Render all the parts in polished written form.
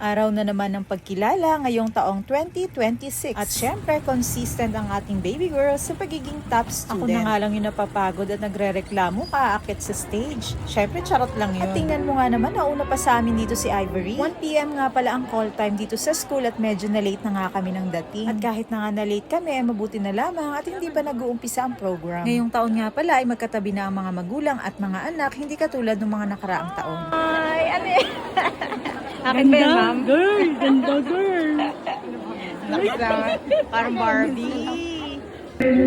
Araw na naman ng pagkilala ngayong taong 2026. At syempre, consistent ang ating baby girl sa pagiging top student. Ako na nga lang yung napapagod at nagre-reklamo kaakit sa stage. Syempre, charot lang yun. At tingnan mo nga naman, nauna pa sa amin dito si Ivory. 1 PM nga pala ang call time dito sa school at medyo na late na nga kami ng dating. At kahit na nga na late kami, mabuti na lamang at hindi pa nag-uumpisa ang program. Ngayong taon nga pala ay magkatabi na ang mga magulang at mga anak, hindi katulad ng mga nakaraang taon. Ay, ano eh? Akin ba yun, ma'am? Girl, ganda girl. Nakita, parang Barbie.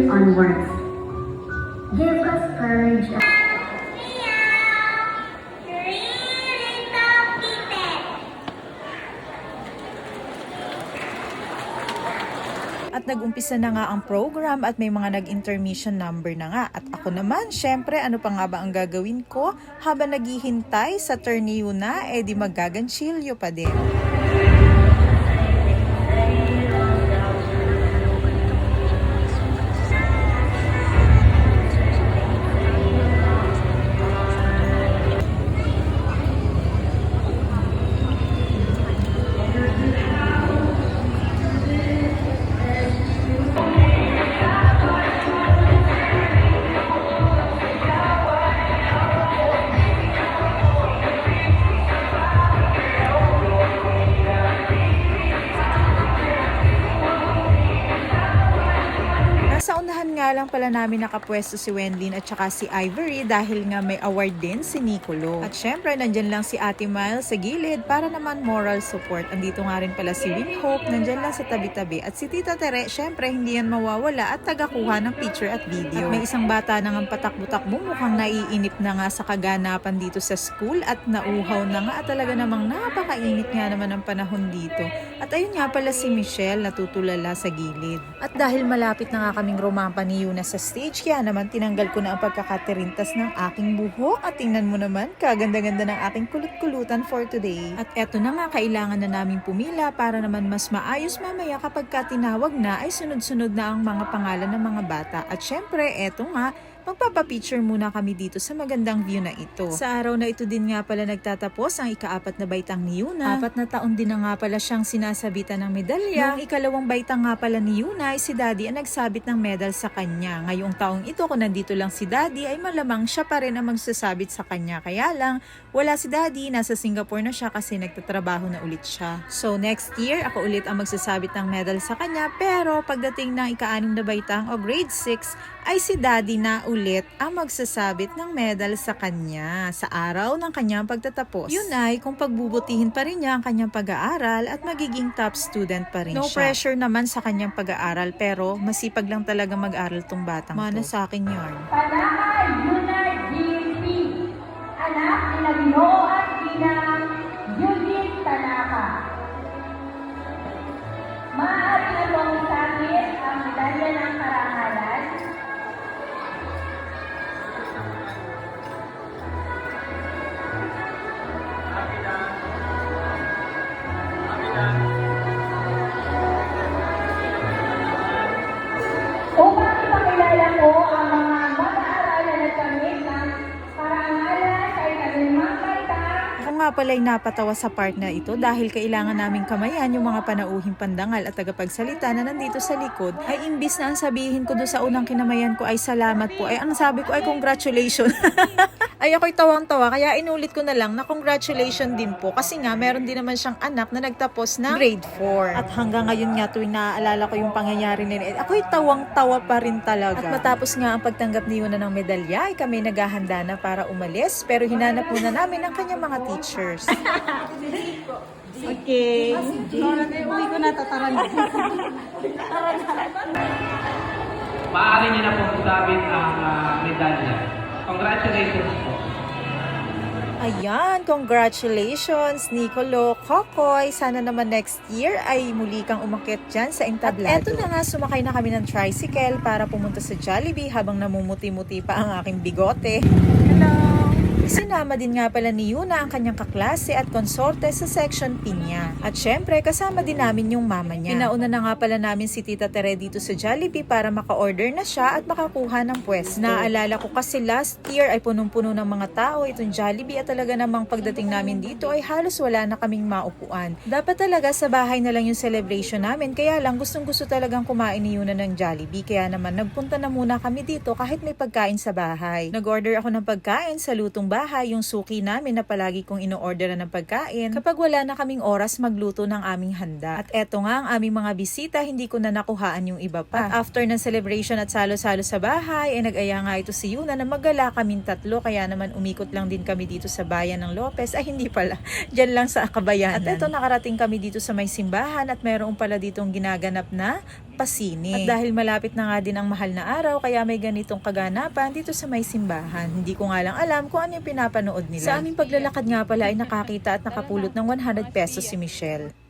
Onwards. Give us courage. At nag-umpisa na nga ang program at may mga nag-intermission number na nga. At ako naman, syempre, ano pa nga ba ang gagawin ko? Habang naghihintay sa turn ni Yuna, di magaganchilyo pa din. Sa unahan nga lang pala namin nakapwesto si Wenlyn at saka si Ivory dahil nga may award din si Nicolo. At syempre, nandyan lang si Ate Miles sa gilid para naman moral support. Andito nga rin pala si Win Hope, nandyan lang sa tabi-tabi. At si Tita Tere, syempre, hindi yan mawawala at tagakuha ng picture at video. At may isang bata na nga patakbo-takbo, mukhang naiinip na nga sa kaganapan dito sa school at nauhaw na nga at talaga namang napakainit nga naman ang panahon dito. At ayun nga pala si Michelle natutulala sa gilid. At dahil malapit na nga kaming rumampa ni Yuna sa stage, kaya naman tinanggal ko na ang pagkakatirintas ng aking buhok at tingnan mo naman, kaganda-ganda ng aking kulut-kulutan for today. At eto na nga, kailangan na namin pumila para naman mas maayos mamaya kapag tinawag na ay sunod-sunod na ang mga pangalan ng mga bata. At syempre, eto nga, magpapapicture muna kami dito sa magandang view na ito. Sa araw na ito din nga pala nagtatapos ang ika-4 na baitang ni Yuna. 4 na taon din na nga pala siyang sinasabitan ng medalya. Noong ika-2 baitang nga pala ni Yuna ay si Daddy ang nagsabit ng medal sa kanya. Ngayong taong ito, kung nandito lang si Daddy, ay malamang siya pa rin ang magsasabit sa kanya. Kaya lang, wala si Daddy, nasa Singapore na siya kasi nagtatrabaho na ulit siya. So next year, ako ulit ang magsasabit ng medal sa kanya. Pero pagdating ng ika-6 na baitang o grade 6, ay si Daddy na ulit ang magsasabit ng medal sa kanya sa araw ng kanyang pagtatapos. Yun ay kung pagbubutihin pa rin niya ang kanyang pag-aaral at magiging top student pa rin siya. No pressure naman sa kanyang pag-aaral pero masipag lang talaga mag-aral tong batang to. Sa akin yun. Panaka Yuna GP, anak ni Ginoo at Ina Judith Tanaka. Maaari na bang isabit ang medalya ng karangalan? Upang ipakilala ko ang mga mag-aaral na nagkamit ng karangalan sa ika-5 baitang Ako nga pala'y napatawa sa part na ito dahil kailangan naming kamayan yung mga panauhing pandangal at tagapagsalita na nandito sa likod. Ay imbis na ang sabihin ko doon sa unang kinamayan ko ay salamat po, ay ang sabi ko ay congratulations. Ay ako'y tawang-tawa kaya inulit ko na lang na congratulations din po kasi nga meron din naman siyang anak na nagtapos ng grade 4. At hanggang ngayon nga tuwing naaalala ko yung pangyayari nila, ako'y tawang-tawa pa rin talaga. At matapos nga ang pagtanggap ni Yuna ng medalya ay kami naghahanda na para umalis pero hinanap muna namin ang kanyang mga teachers. Okay. Uwi ko na tataran. Maaari niyo na pong sabit ang medalya. Congratulations po. Ayan, congratulations Nicolo, Kokoy. Sana naman next year ay muli kang umakyat dyan sa entablado. At eto na nga, sumakay na kami ng tricycle para pumunta sa Jollibee habang namumuti-muti pa ang aking bigote. Hello. Sinama din nga pala ni Yuna ang kanyang kaklase at konsorte sa section P niya. At syempre, kasama din namin yung mama niya. Pinauna na nga pala namin si Tita Tere dito sa Jollibee para maka-order na siya at makakuha ng pwesto. Naalala ko kasi last year ay punong-puno ng mga tao itong Jollibee at talaga namang pagdating namin dito ay halos wala na kaming maupuan. Dapat talaga sa bahay na lang yung celebration namin, kaya lang gustong-gusto talagang kumain ni Yuna ng Jollibee, kaya naman nagpunta na muna kami dito kahit may pagkain sa bahay. Nag-order ako ng pagkain sa lutong bahay, yung suki namin na palagi kong ino-orderan ng pagkain kapag wala na kaming oras magluto ng aming handa. At eto nga ang aming mga bisita, hindi ko na nakuhaan yung iba pa. At after ng celebration at salo-salo sa bahay, ay nag-aya nga ito si Yuna na magala kaming tatlo, kaya naman umikot lang din kami dito sa bayan ng Lopez. Ay hindi pala, dyan lang sa Kabayanan. At eto nakarating kami dito sa may simbahan at meron pala ditong ginaganap na pasini. At dahil malapit na nga din ang mahal na araw, kaya may ganitong kaganapan dito sa may simbahan. Hindi ko nga lang alam kung ano yung pinapanood nila. Sa aming paglalakad nga pala ay nakakita at nakapulot ng 100 pesos si Michelle.